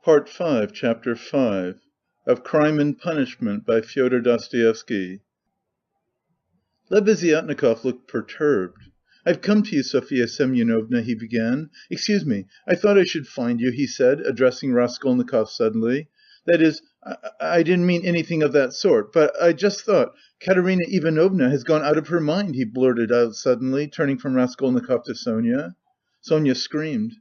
Part 5, Chapter 5 of Crime and Punishment by Fyodor Dostoevsky. Lebeziatnikov looked perturbed. "I've come to you, Sofya Semyonovna," he began. "Excuse me, I thought I should find you," he said, addressing Raskolnikov suddenly. "That is, I didn't mean anything of that sort, but I just thought... Katerina Ivanovna has gone out of her mind," he blurted out suddenly, turning from Raskolnikov to Sonia. Sonia screamed.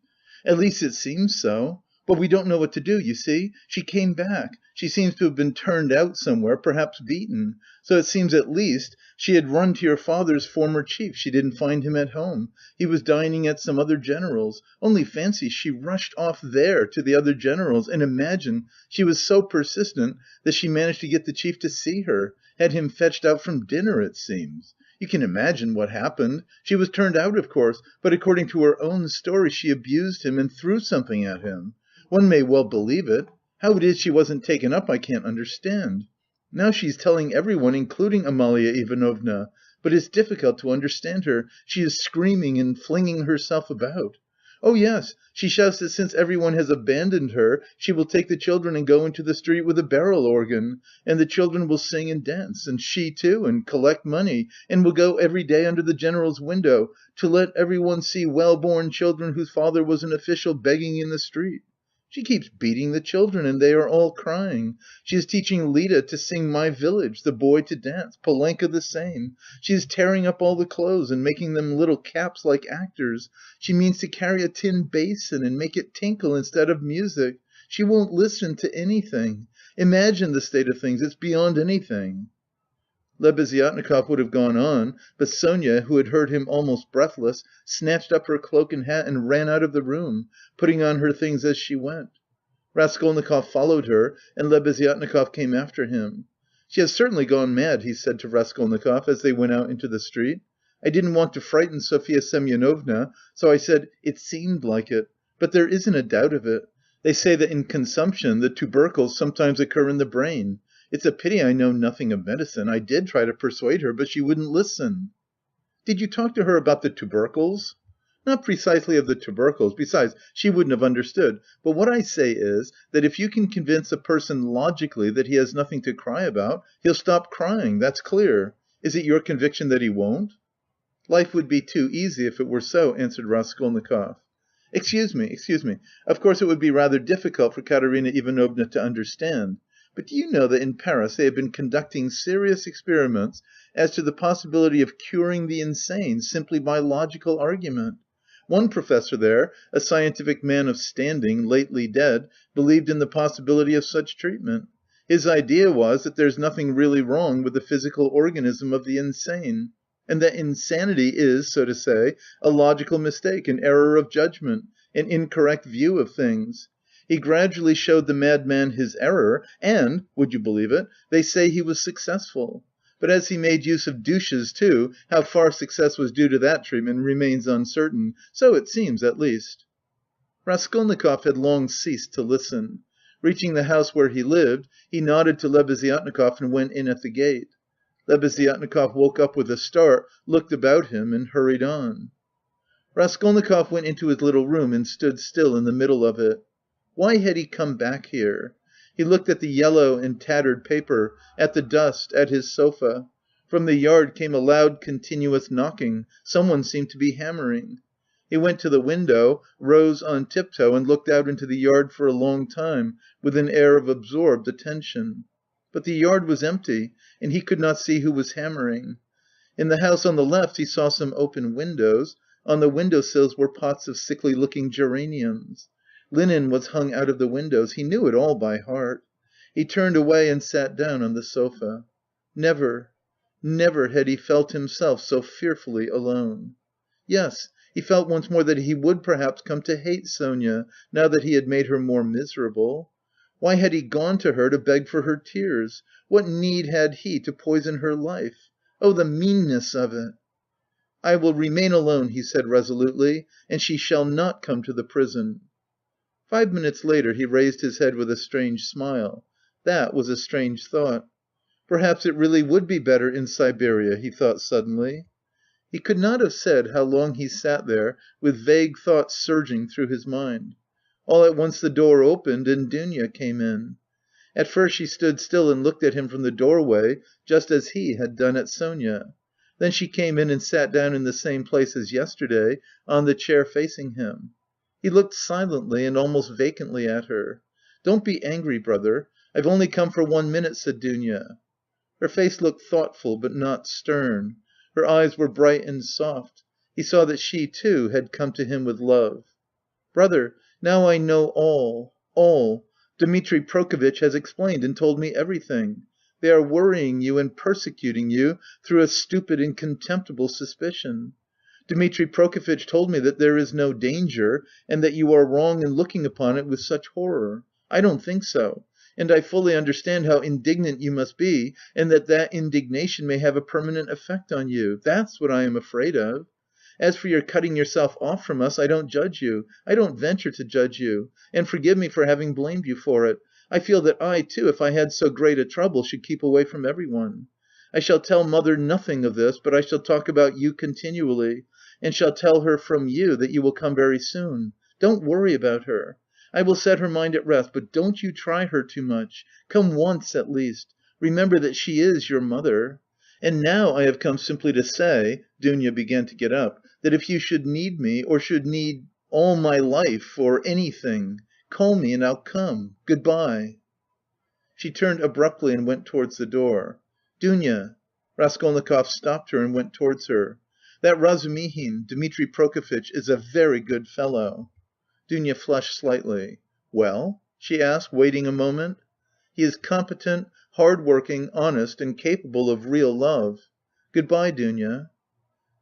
"At least it seems so. But we don't know what to do, you see. She came back. She seems to have been turned out somewhere, perhaps beaten. So it seems at least she had run to your father's former chief, she didn't find him at home. He was dining at some other general's. Only fancy, she rushed off there to the other general's, and imagine, she was so persistent that she managed to get the chief to see her, had him fetched out from dinner, it seems. You can imagine what happened. She was turned out, of course, but according to her own story, she abused him and threw something at him. One may well believe it. How it is she wasn't taken up I can't understand. Now she's telling everyone, including Amalia Ivanovna, but it's difficult to understand her. She is screaming and flinging herself about. Oh yes, she shouts that since everyone has abandoned her, she will take the children and go into the street with a barrel organ, and the children will sing and dance, and she too, and collect money, and will go every day under the general's window, to let everyone see well-born children whose father was an official begging in the street. She keeps beating the children and they are all crying. She is teaching Lida to sing My Village, the boy to dance, Polenka the same. She is tearing up all the clothes and making them little caps like actors. She means to carry a tin basin and make it tinkle instead of music. She won't listen to anything. Imagine the state of things, it's beyond anything." Lebeziatnikov would have gone on, but Sonia, who had heard him almost breathless, snatched up her cloak and hat and ran out of the room, putting on her things as she went. Raskolnikov followed her, and Lebeziatnikov came after him. "She has certainly gone mad," he said to Raskolnikov as they went out into the street. "I didn't want to frighten Sofya Semyonovna, so I said 'it seemed like it,' but there isn't a doubt of it. They say that in consumption the tubercles sometimes occur in the brain. It's a pity I know nothing of medicine. I did try to persuade her, but she wouldn't listen." "Did you talk to her about the tubercles?" "Not precisely of the tubercles, besides she wouldn't have understood, but what I say is, that if you can convince a person logically that he has nothing to cry about, he'll stop crying, that's clear. Is it your conviction that he won't?" "Life would be too easy if it were so," answered Raskolnikov. Excuse me. Of course it would be rather difficult for Katerina Ivanovna to understand. But do you know that in Paris they have been conducting serious experiments as to the possibility of curing the insane simply by logical argument? One professor there, a scientific man of standing, lately dead, believed in the possibility of such treatment. His idea was that there's nothing really wrong with the physical organism of the insane, and that insanity is, so to say, a logical mistake, an error of judgment, an incorrect view of things. He gradually showed the madman his error, and, would you believe it, they say he was successful. But as he made use of douches too, how far success was due to that treatment remains uncertain, so it seems at least." Raskolnikov had long ceased to listen. Reaching the house where he lived, he nodded to Lebeziatnikov and went in at the gate. Lebeziatnikov woke up with a start, looked about him and hurried on. Raskolnikov went into his little room and stood still in the middle of it. Why had he come back here? He looked at the yellow and tattered paper, at the dust, at his sofa. From the yard came a loud continuous knocking, someone seemed to be hammering. He went to the window, rose on tiptoe and looked out into the yard for a long time with an air of absorbed attention. But the yard was empty and he could not see who was hammering. In the house on the left he saw some open windows, on the window sills were pots of sickly-looking geraniums. Linen was hung out of the windows, he knew it all by heart. He turned away and sat down on the sofa. Never, never had he felt himself so fearfully alone. Yes, he felt once more that he would perhaps come to hate Sonia, now that he had made her more miserable. Why had he gone to her to beg for her tears? What need had he to poison her life? Oh, the meanness of it! "I will remain alone," he said resolutely, "and she shall not come to the prison." 5 minutes later he raised his head with a strange smile. That was a strange thought. Perhaps it really would be better in Siberia, he thought suddenly. He could not have said how long he sat there with vague thoughts surging through his mind. All at once the door opened and Dounia came in. At first she stood still and looked at him from the doorway, just as he had done at Sonia. Then she came in and sat down in the same place as yesterday, on the chair facing him. He looked silently and almost vacantly at her. "Don't be angry, brother. I've only come for 1 minute," said Dounia. Her face looked thoughtful but not stern. Her eyes were bright and soft. He saw that she, too, had come to him with love. "Brother, now I know all. Dmitri Prokofitch has explained and told me everything. They are worrying you and persecuting you through a stupid and contemptible suspicion. Dmitri Prokofitch told me that there is no danger, and that you are wrong in looking upon it with such horror. I don't think so, and I fully understand how indignant you must be, and that that indignation may have a permanent effect on you. That's what I am afraid of. As for your cutting yourself off from us, I don't judge you, I don't venture to judge you, and forgive me for having blamed you for it. I feel that I, too, if I had so great a trouble, should keep away from everyone. I shall tell Mother nothing of this, but I shall talk about you continually, and shall tell her from you that you will come very soon. Don't worry about her. I will set her mind at rest, but don't you try her too much. Come once at least. Remember that she is your mother. And now I have come simply to say," Dounia began to get up, "that if you should need me, or should need all my life, or anything, call me and I'll come. Good-bye." She turned abruptly and went towards the door. "Dounia." Raskolnikov stopped her and went towards her. "That Razumihin, Dmitri Prokofitch, is a very good fellow." Dounia flushed slightly. "Well?" she asked, waiting a moment. "He is competent, hard‐working, honest, and capable of real love. Good‐bye, Dounia."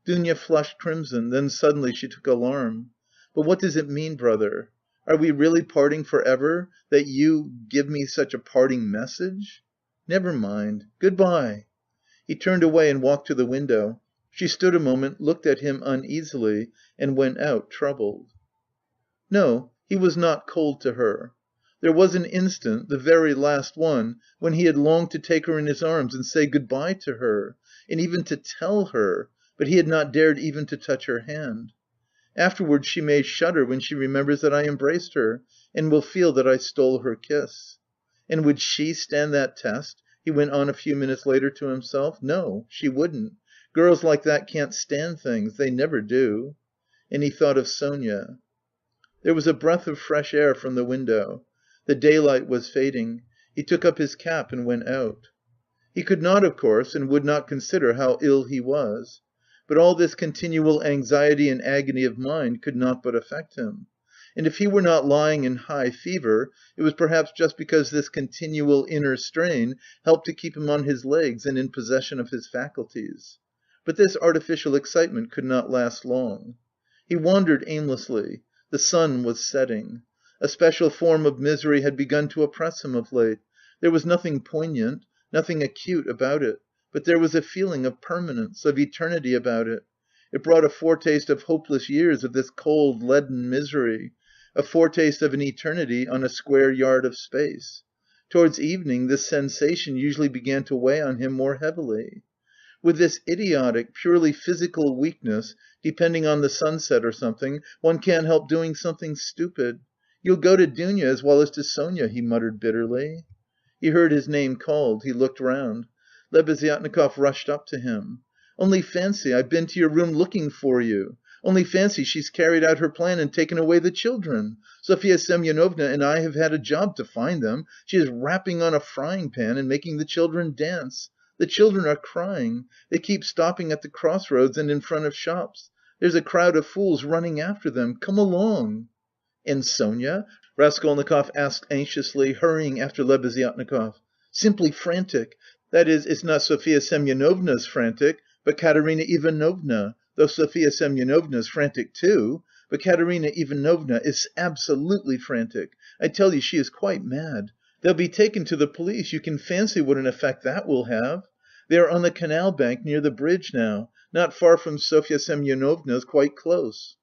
Dounia flushed crimson, then suddenly she took alarm. "But what does it mean, brother? Are we really parting for ever, that you give me such a parting message?" "Never mind. Good‐bye." He turned away and walked to the window. She stood a moment, looked at him uneasily, and went out troubled. No, he was not cold to her. There was an instant, the very last one, when he had longed to take her in his arms and say good‐bye to her, and even to tell her, but he had not dared even to touch her hand. Afterwards she may shudder when she remembers that I embraced her, and will feel that I stole her kiss. And would she stand that test? He went on a few minutes later to himself. No, she wouldn't. Girls like that can't stand things. They never do. And he thought of Sonia. There was a breath of fresh air from the window. The daylight was fading. He took up his cap and went out. He could not, of course, and would not consider how ill he was. But all this continual anxiety and agony of mind could not but affect him. And if he were not lying in high fever, it was perhaps just because this continual inner strain helped to keep him on his legs and in possession of his faculties. But this artificial excitement could not last long. He wandered aimlessly. The sun was setting. A special form of misery had begun to oppress him of late. There was nothing poignant, nothing acute about it, but there was a feeling of permanence, of eternity about it. It brought a foretaste of hopeless years of this cold, leaden misery, a foretaste of an eternity on a square yard of space. Towards evening this sensation usually began to weigh on him more heavily. With this idiotic, purely physical weakness, depending on the sunset or something, one can't help doing something stupid. "You'll go to Dounia as well as to Sonia," he muttered bitterly. He heard his name called. He looked round. Lebeziatnikov rushed up to him. "Only fancy, I've been to your room looking for you. Only fancy, she's carried out her plan and taken away the children. Sofya Semyonovna and I have had a job to find them. She is rapping on a frying pan and making the children dance. The children are crying. They keep stopping at the crossroads and in front of shops. There's a crowd of fools running after them. Come along!" "And Sonia?" Raskolnikov asked anxiously, hurrying after Lebeziatnikov. "Simply frantic. That is, it's not Sofya Semyonovna's frantic, but Katerina Ivanovna, though Sofya Semyonovna's frantic too. But Katerina Ivanovna is absolutely frantic. I tell you she is quite mad. They'll be taken to the police. You can fancy what an effect that will have. They are on the canal bank near the bridge now, not far from Sofya Semyonovna's, quite close."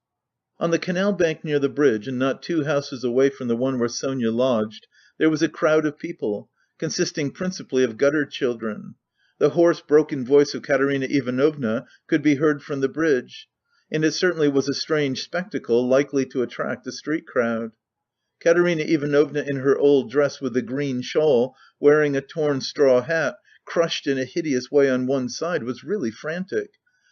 On the canal bank near the bridge, and not 2 houses away from the one where Sonia lodged, there was a crowd of people, consisting principally of gutter children. The hoarse, broken voice of Katerina Ivanovna could be heard from the bridge, and it certainly was a strange spectacle likely to attract a street crowd. Katerina Ivanovna in her old dress with the green shawl, wearing a torn straw hat, crushed in a hideous way on one side, was really frantic.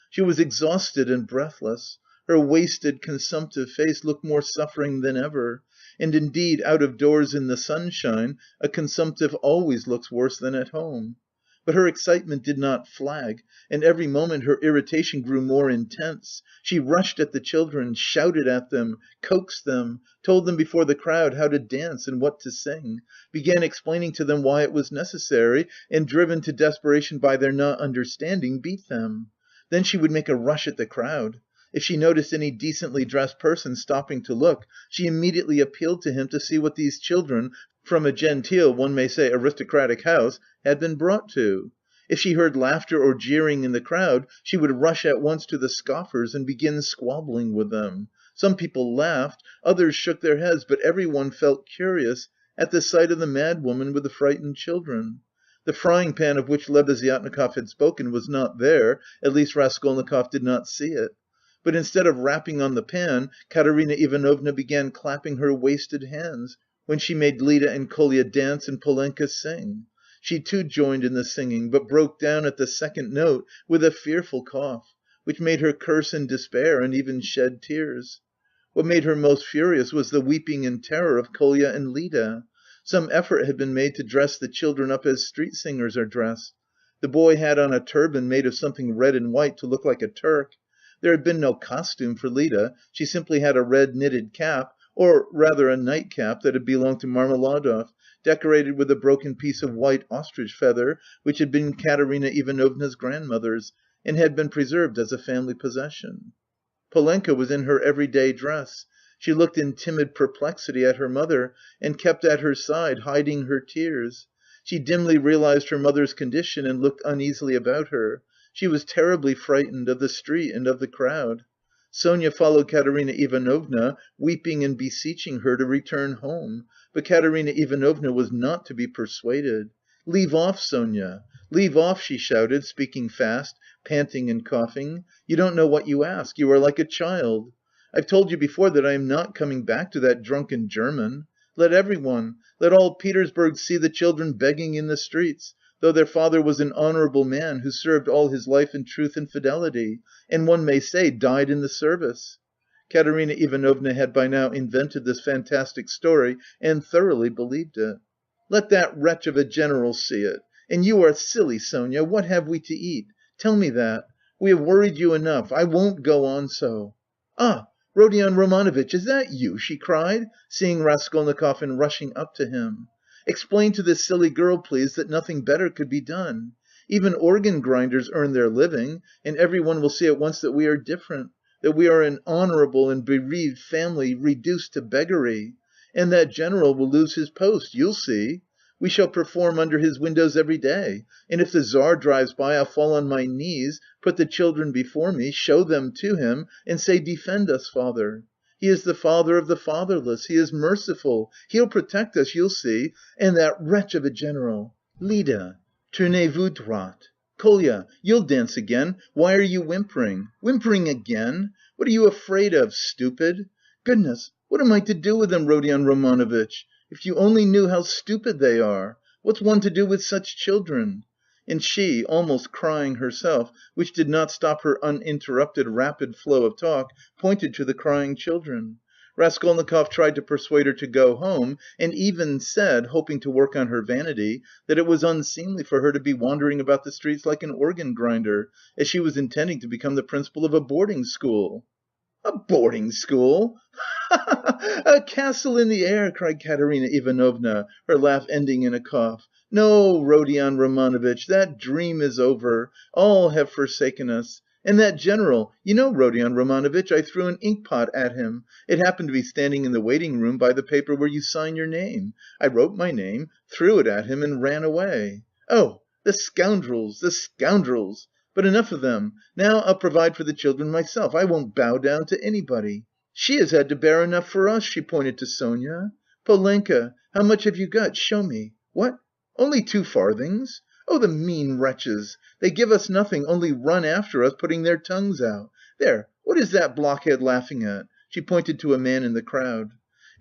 She was exhausted and breathless. Her wasted, consumptive face looked more suffering than ever, and indeed out of doors in the sunshine a consumptive always looks worse than at home. But her excitement did not flag, and every moment her irritation grew more intense. She rushed at the children, shouted at them, coaxed them, told them before the crowd how to dance and what to sing, began explaining to them why it was necessary, and driven to desperation by their not understanding, beat them. Then she would make a rush at the crowd. If she noticed any decently dressed person stopping to look, she immediately appealed to him to see what these children, from a genteel, one may say aristocratic house, had been brought to. If she heard laughter or jeering in the crowd, she would rush at once to the scoffers and begin squabbling with them. Some people laughed, others shook their heads, but everyone felt curious at the sight of the mad woman with the frightened children. The frying pan of which Lebeziatnikov had spoken was not there, at least Raskolnikov did not see it. But instead of rapping on the pan, Katerina Ivanovna began clapping her wasted hands, when she made Lida and Kolya dance and Polenka sing. She too joined in the singing, but broke down at the second note with a fearful cough, which made her curse in despair and even shed tears. What made her most furious was the weeping and terror of Kolya and Lida. Some effort had been made to dress the children up as street singers are dressed. The boy had on a turban made of something red and white to look like a Turk. There had been no costume for Lida, she simply had a red knitted cap, or rather a nightcap that had belonged to Marmeladov, decorated with a broken piece of white ostrich feather, which had been Katerina Ivanovna's grandmother's, and had been preserved as a family possession. Polenka was in her everyday dress. She looked in timid perplexity at her mother, and kept at her side, hiding her tears. She dimly realised her mother's condition and looked uneasily about her. She was terribly frightened of the street and of the crowd. Sonia followed Katerina Ivanovna, weeping and beseeching her to return home, but Katerina Ivanovna was not to be persuaded. "Leave off, Sonia, leave off," she shouted, speaking fast, panting and coughing. "You don't know what you ask, you are like a child. I've told you before that I am not coming back to that drunken German. Let everyone, let all Petersburg see the children begging in the streets, though their father was an honourable man who served all his life in truth and fidelity, and one may say died in the service." Katerina Ivanovna had by now invented this fantastic story and thoroughly believed it. "Let that wretch of a general see it. And you are silly, Sonia, what have we to eat? Tell me that. We have worried you enough. I won't go on so." "Ah, Rodion Romanovitch, is that you?" she cried, seeing Raskolnikov and rushing up to him. "Explain to this silly girl, please, that nothing better could be done. Even organ grinders earn their living, and everyone will see at once that we are different, that we are an honourable and bereaved family reduced to beggary. And that general will lose his post, you'll see. We shall perform under his windows every day, and if the Tsar drives by I'll fall on my knees, put the children before me, show them to him, and say 'Defend us, father.' He is the father of the fatherless, he is merciful, he'll protect us, you'll see, and that wretch of a general! Lida, tournez-vous droite. Kolya, you'll dance again, why are you whimpering? Whimpering again? What are you afraid of, stupid? Goodness, what am I to do with them, Rodion Romanovitch? If you only knew how stupid they are! What's one to do with such children?" And she, almost crying herself, which did not stop her uninterrupted rapid flow of talk, pointed to the crying children. Raskolnikov tried to persuade her to go home, and even said, hoping to work on her vanity, that it was unseemly for her to be wandering about the streets like an organ grinder, as she was intending to become the principal of a boarding school. "A boarding school? Ha ha ha! A castle in the air!" cried Katerina Ivanovna, her laugh ending in a cough. "No, Rodion Romanovitch, that dream is over, all have forsaken us. And that general, you know, Rodion Romanovitch, I threw an inkpot at him. It happened to be standing in the waiting room by the paper where you sign your name. I wrote my name, threw it at him and ran away. Oh, the scoundrels, the scoundrels! But enough of them. Now I'll provide for the children myself. I won't bow down to anybody. She has had to bear enough for us," she pointed to Sonia. "Polenka, how much have you got? Show me. What? Only 2 farthings? Oh, the mean wretches! They give us nothing, only run after us, putting their tongues out. There, what is that blockhead laughing at?" She pointed to a man in the crowd.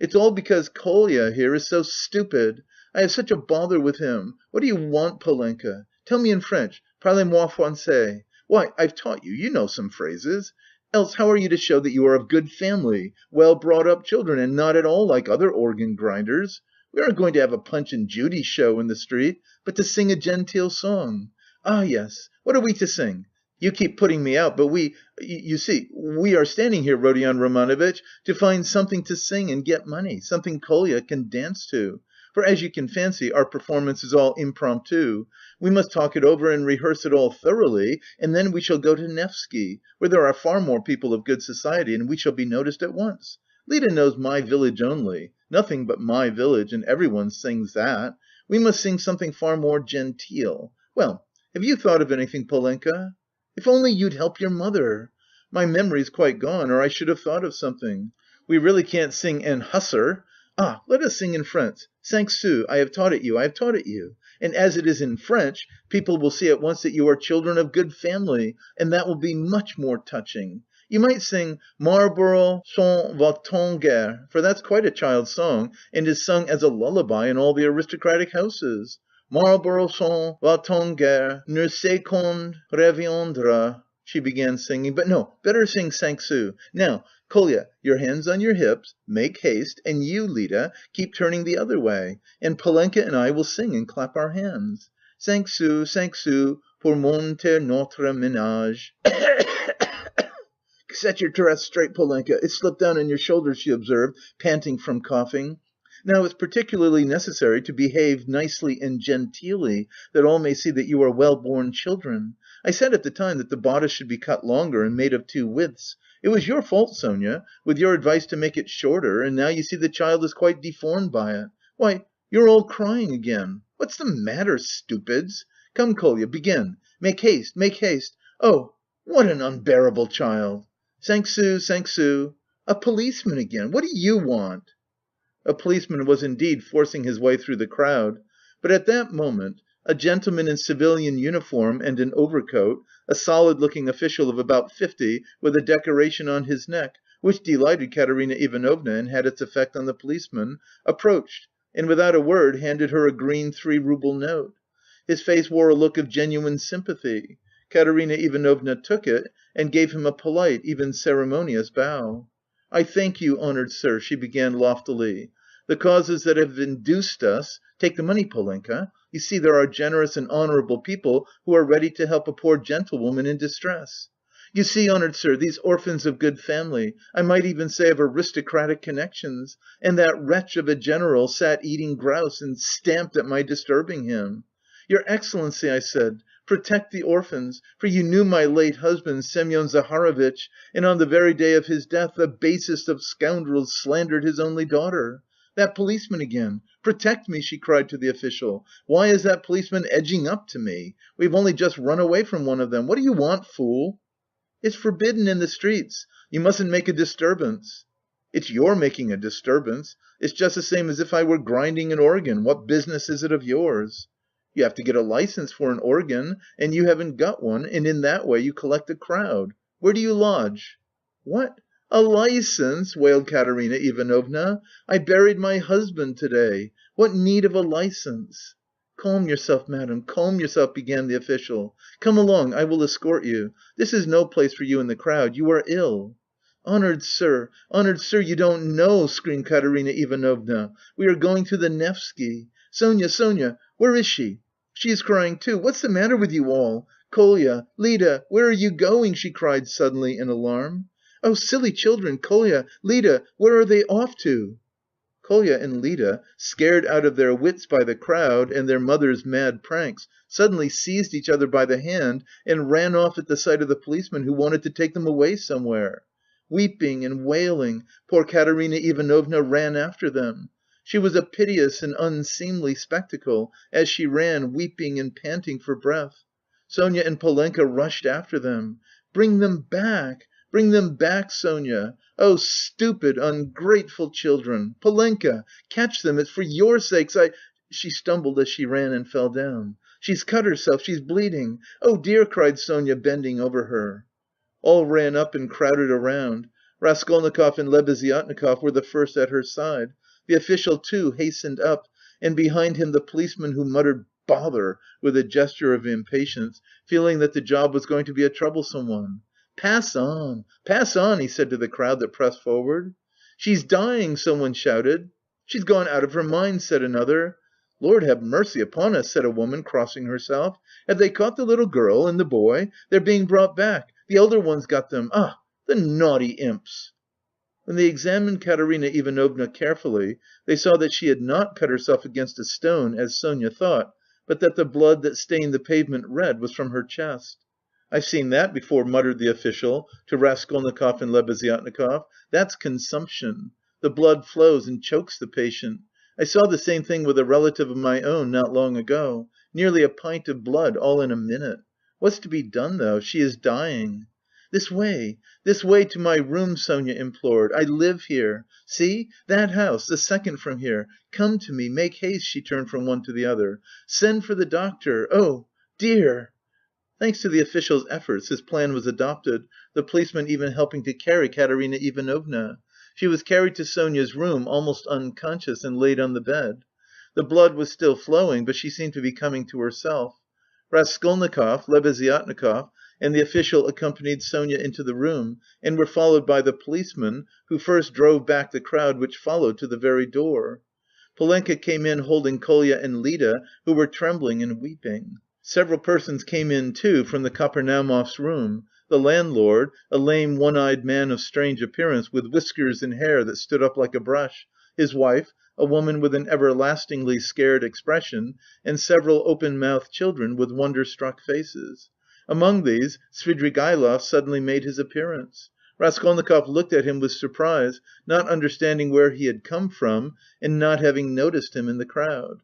It's all because Kolya here is so stupid. I have such a bother with him. What do you want, Polenka? Tell me in French. Parlez-moi français. Why, I've taught you, you know some phrases. Else how are you to show that you are of good family, well brought up children, and not at all like other organ grinders? We aren't going to have a Punch and Judy show in the street, but to sing a genteel song. Ah yes, what are we to sing? You keep putting me out, but you see, we are standing here, Rodion Romanovitch, to find something to sing and get money, something Kolya can dance to. For as you can fancy, our performance is all impromptu. We must talk it over and rehearse it all thoroughly, and then we shall go to Nevsky, where there are far more people of good society, and we shall be noticed at once. Lida knows my village only, nothing but my village, and everyone sings that. We must sing something far more genteel. Well, have you thought of anything, Polenka? If only you'd help your mother! My memory's quite gone, or I should have thought of something. We really can't sing En Hussar. Ah, let us sing in French. 5 sous, I have taught it you, I have taught it you. And as it is in French, people will see at once that you are children of good family, and that will be much more touching. You might sing Marlborough s'en va-t-en guerre, for that's quite a child's song, and is sung as a lullaby in all the aristocratic houses. Marlborough s'en va-t-en guerre, ne sait quand reviendra, she began singing, but no, better sing 5 sous. Now, Kolya, your hands on your hips, make haste, and you, Lida, keep turning the other way, and Polenka and I will sing and clap our hands. 5 sous, pour monter notre ménage. Set your dress straight, Polenka. It slipped down on your shoulders, she observed, panting from coughing. Now it's particularly necessary to behave nicely and genteelly, that all may see that you are well-born children. I said at the time that the bodice should be cut longer and made of 2 widths. It was your fault, Sonia, with your advice to make it shorter, and now you see the child is quite deformed by it. Why, you're all crying again. What's the matter, stupids? Come, Kolya, begin. Make haste, make haste. Oh, what an unbearable child. 5 sous, 5 sous. A policeman again. What do you want? A policeman was indeed forcing his way through the crowd, but at that moment a gentleman in civilian uniform and an overcoat, a solid-looking official of about 50 with a decoration on his neck, which delighted Katerina Ivanovna and had its effect on the policeman, approached, and without a word handed her a green 3-rouble note. His face wore a look of genuine sympathy. Katerina Ivanovna took it and gave him a polite, even ceremonious bow. "I thank you, honoured sir," she began loftily. "The causes that have induced us... Take the money, Polenka. You see there are generous and honourable people who are ready to help a poor gentlewoman in distress. You see, honoured sir, these orphans of good family, I might even say of aristocratic connections, and that wretch of a general sat eating grouse and stamped at my disturbing him. 'Your Excellency,' I said, 'protect the orphans, for you knew my late husband, Semyon Zaharovitch, and on the very day of his death the basest of scoundrels slandered his only daughter.' That policeman again! 'Protect me!' she cried to the official. 'Why is that policeman edging up to me? We've only just run away from one of them. What do you want, fool?' 'It's forbidden in the streets. You mustn't make a disturbance.' 'It's your making a disturbance. It's just the same as if I were grinding an organ. What business is it of yours?' 'You have to get a licence for an organ, and you haven't got one, and in that way you collect a crowd. Where do you lodge?' 'What? A licence?' wailed Katerina Ivanovna. 'I buried my husband to day. What need of a licence?' 'Calm yourself, madam, calm yourself,' began the official. 'Come along, I will escort you. This is no place for you in the crowd. You are ill.' 'Honoured sir, you don't know!' screamed Katerina Ivanovna. 'We are going to the Nevsky. Sonia, Sonia, where is she? She is crying too. What's the matter with you all? Kolya, Lida, where are you going?' she cried suddenly in alarm. 'Oh, silly children! Kolya, Lida, where are they off to?' Kolya and Lida, scared out of their wits by the crowd and their mother's mad pranks, suddenly seized each other by the hand and ran off at the sight of the policeman who wanted to take them away somewhere. Weeping and wailing, poor Katerina Ivanovna ran after them. She was a piteous and unseemly spectacle as she ran, weeping and panting for breath. Sonia and Polenka rushed after them. "Bring them back! Bring them back, Sonia! Oh, stupid, ungrateful children! Polenka! Catch them! It's for your sakes I..." She stumbled as she ran and fell down. "She's cut herself, she's bleeding! Oh dear!" cried Sonia, bending over her. All ran up and crowded around. Raskolnikov and Lebeziatnikov were the first at her side. The official too hastened up, and behind him the policeman who muttered "Bother!" with a gesture of impatience, feeling that the job was going to be a troublesome one. Pass on," he said to the crowd that pressed forward. She's dying," someone shouted. She's gone out of her mind," said another. Lord have mercy upon us," said a woman, crossing herself. Have they caught the little girl and the boy? They're being brought back. The elder one's got them. Ah, the naughty imps!" When they examined Katerina Ivanovna carefully, they saw that she had not cut herself against a stone, as Sonia thought, but that the blood that stained the pavement red was from her chest. "I've seen that before," muttered the official to Raskolnikov and Lebeziatnikov. "That's consumption. The blood flows and chokes the patient. I saw the same thing with a relative of my own not long ago. Nearly a pint of blood, all in a minute. What's to be done, though? She is dying." This way to my room," Sonia implored. "I live here. See, that house, the second from here. Come to me, make haste," she turned from one to the other. "Send for the doctor. Oh, dear!" Thanks to the official's efforts, this plan was adopted, the policeman even helping to carry Katerina Ivanovna. She was carried to Sonia's room, almost unconscious, and laid on the bed. The blood was still flowing, but she seemed to be coming to herself. Raskolnikov, Lebeziatnikov, and the official accompanied Sonia into the room, and were followed by the policeman, who first drove back the crowd which followed to the very door. Polenka came in holding Kolya and Lida, who were trembling and weeping. Several persons came in too from the Kapernaumovs' room: the landlord, a lame one-eyed man of strange appearance with whiskers and hair that stood up like a brush, his wife, a woman with an everlastingly scared expression, and several open-mouthed children with wonder-struck faces. Among these, Svidrigaïlov suddenly made his appearance. Raskolnikov looked at him with surprise, not understanding where he had come from, and not having noticed him in the crowd.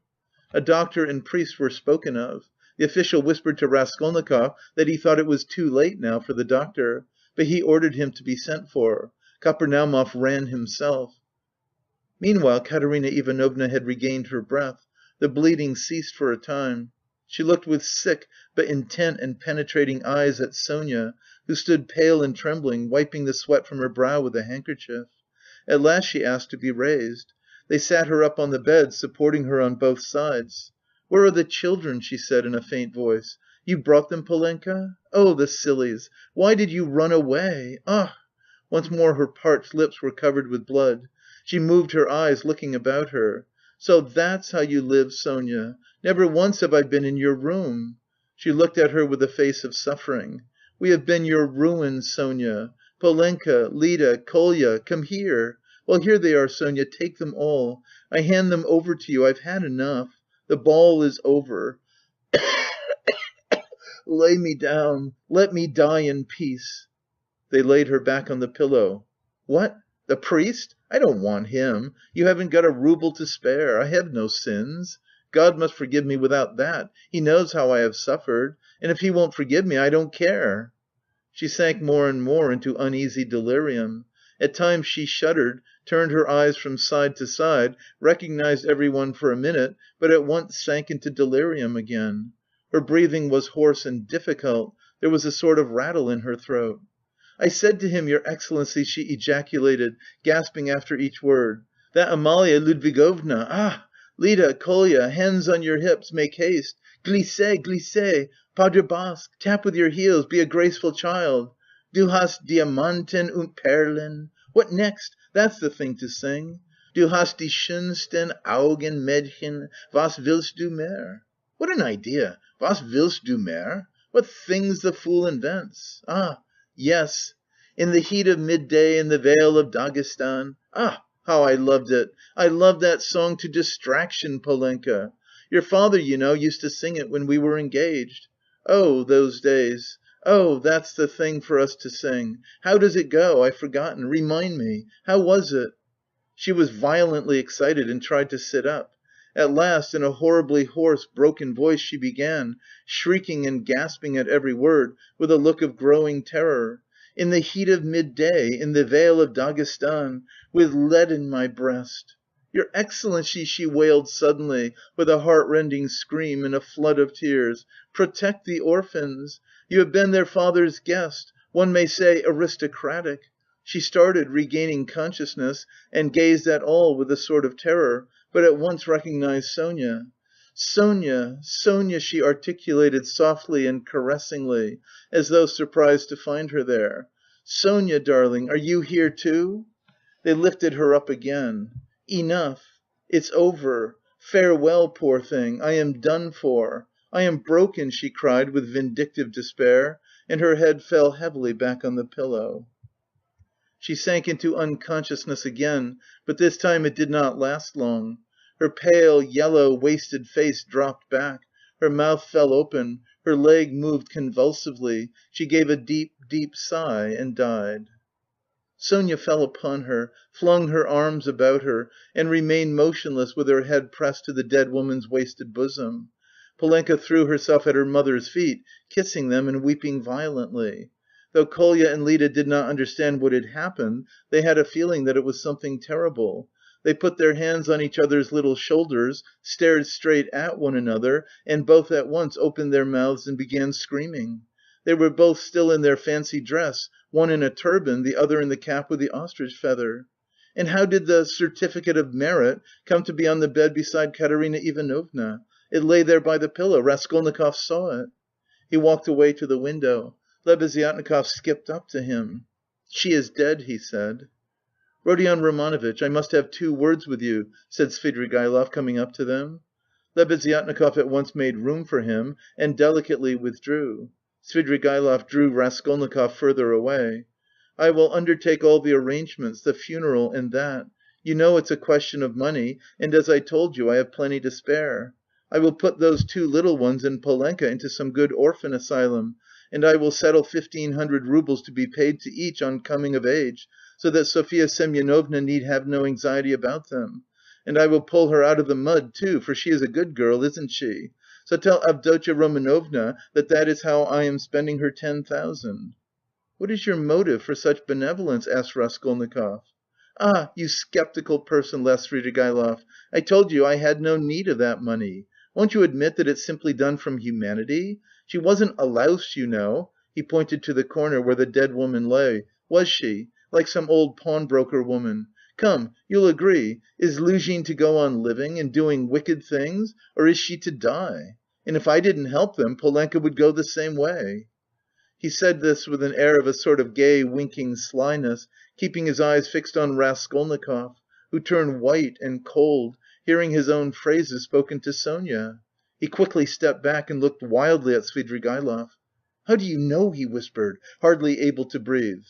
A doctor and priest were spoken of. The official whispered to Raskolnikov that he thought it was too late now for the doctor, but he ordered him to be sent for. Kapernaumov ran himself. Meanwhile Katerina Ivanovna had regained her breath. The bleeding ceased for a time. She looked with sick but intent and penetrating eyes at Sonia, who stood pale and trembling, wiping the sweat from her brow with a handkerchief. At last she asked to be raised. They sat her up on the bed, supporting her on both sides. "Where are the children?" she said in a faint voice. "You brought them, Polenka? Oh, the sillies! Why did you run away? Ah!" Once more her parched lips were covered with blood. She moved her eyes, looking about her. "So that's how you live, Sonia. Never once have I been in your room." She looked at her with a face of suffering. "We have been your ruin, Sonia. Polenka, Lida, Kolya, come here. Well, here they are, Sonia, take them all. I hand them over to you, I've had enough. The ball is over. Lay me down. Let me die in peace." They laid her back on the pillow. "What? The priest? I don't want him. You haven't got a rouble to spare. I have no sins. God must forgive me without that. He knows how I have suffered. And if He won't forgive me, I don't care." She sank more and more into uneasy delirium. At times she shuddered, turned her eyes from side to side, recognized everyone for a minute, but at once sank into delirium again. Her breathing was hoarse and difficult, there was a sort of rattle in her throat. "I said to him, your Excellency," she ejaculated, gasping after each word. "That Amalia Ludwigovna... Ah! Lida, Kolya, hands on your hips, make haste! Glissez, glissez! Pas de basque! Tap with your heels, be a graceful child! Du hast Diamanten und Perlen... What next? That's the thing to sing! Du hast die schönsten Augen, Mädchen, was willst du mehr? What an idea! Was willst du mehr? What things the fool invents! Ah, yes! In the heat of midday in the vale of Dagestan... Ah, how I loved it! I loved that song to distraction, Polenka! Your father, you know, used to sing it when we were engaged. Oh, those days! Oh, that's the thing for us to sing! How does it go? I've forgotten. Remind me. How was it?" She was violently excited and tried to sit up. At last, in a horribly hoarse, broken voice, she began, shrieking and gasping at every word, with a look of growing terror. "In the heat of midday, in the vale of Dagestan, with lead in my breast." "Your Excellency," she wailed suddenly, with a heart-rending scream and a flood of tears, "protect the orphans! You have been their father's guest, one may say aristocratic." She started, regaining consciousness, and gazed at all with a sort of terror, but at once recognized Sonia. "Sonia, Sonia," she articulated softly and caressingly, as though surprised to find her there. "Sonia, darling, are you here too?" They lifted her up again. "Enough! It's over! Farewell, poor thing! I am done for! I am broken!" she cried with vindictive despair, and her head fell heavily back on the pillow. She sank into unconsciousness again, but this time it did not last long. Her pale, yellow, wasted face dropped back, her mouth fell open, her leg moved convulsively, she gave a deep, deep sigh and died. Sonia fell upon her, flung her arms about her, and remained motionless with her head pressed to the dead woman's wasted bosom. Polenka threw herself at her mother's feet, kissing them and weeping violently. Though Kolya and Lida did not understand what had happened, they had a feeling that it was something terrible. They put their hands on each other's little shoulders, stared straight at one another, and both at once opened their mouths and began screaming. They were both still in their fancy dress, one in a turban, the other in the cap with the ostrich feather. And how did the certificate of merit come to be on the bed beside Katerina Ivanovna? It lay there by the pillow. Raskolnikov saw it. He walked away to the window. Lebeziatnikov skipped up to him. "She is dead," he said. "Rodion Romanovitch, I must have 2 words with you," said Svidrigaïlov, coming up to them. Lebeziatnikov at once made room for him and delicately withdrew. Svidrigaïlov drew Raskolnikov further away. "I will undertake all the arrangements, the funeral and that. You know it's a question of money, and as I told you, I have plenty to spare. I will put those 2 little ones and Polenka into some good orphan asylum, and I will settle 1,500 roubles to be paid to each on coming of age, so that Sofya Semyonovna need have no anxiety about them. And I will pull her out of the mud too, for she is a good girl, isn't she? So tell Avdotya Romanovna that that is how I am spending her 10,000." "What is your motive for such benevolence?" asked Raskolnikov. "Ah, you sceptical person," laughed Svidrigaïlov. "I told you I had no need of that money. Won't you admit that it's simply done from humanity? She wasn't a louse, you know," he pointed to the corner where the dead woman lay, "was she? Like some old pawnbroker woman. Come, you'll agree, is Luzhin to go on living and doing wicked things, or is she to die? And if I didn't help them, Polenka would go the same way." He said this with an air of a sort of gay, winking slyness, keeping his eyes fixed on Raskolnikov, who turned white and cold, hearing his own phrases spoken to Sonia. He quickly stepped back and looked wildly at Svidrigaïlov. "How do you know?" he whispered, hardly able to breathe.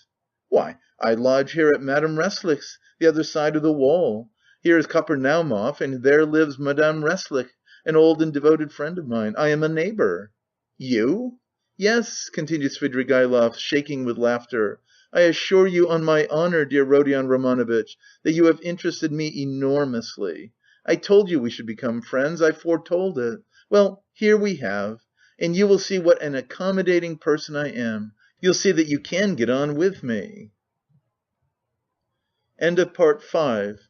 "Why, I lodge here at Madame Resslich's, the other side of the wall. Here is Kapernaumov, and there lives Madame Resslich, an old and devoted friend of mine. I am a neighbour." "You?" "Yes," continued Svidrigaïlov, shaking with laughter. "I assure you on my honour, dear Rodion Romanovitch, that you have interested me enormously. I told you we should become friends, I foretold it. Well, here we have. And you will see what an accommodating person I am. You'll see that you can get on with me." End of Part 5.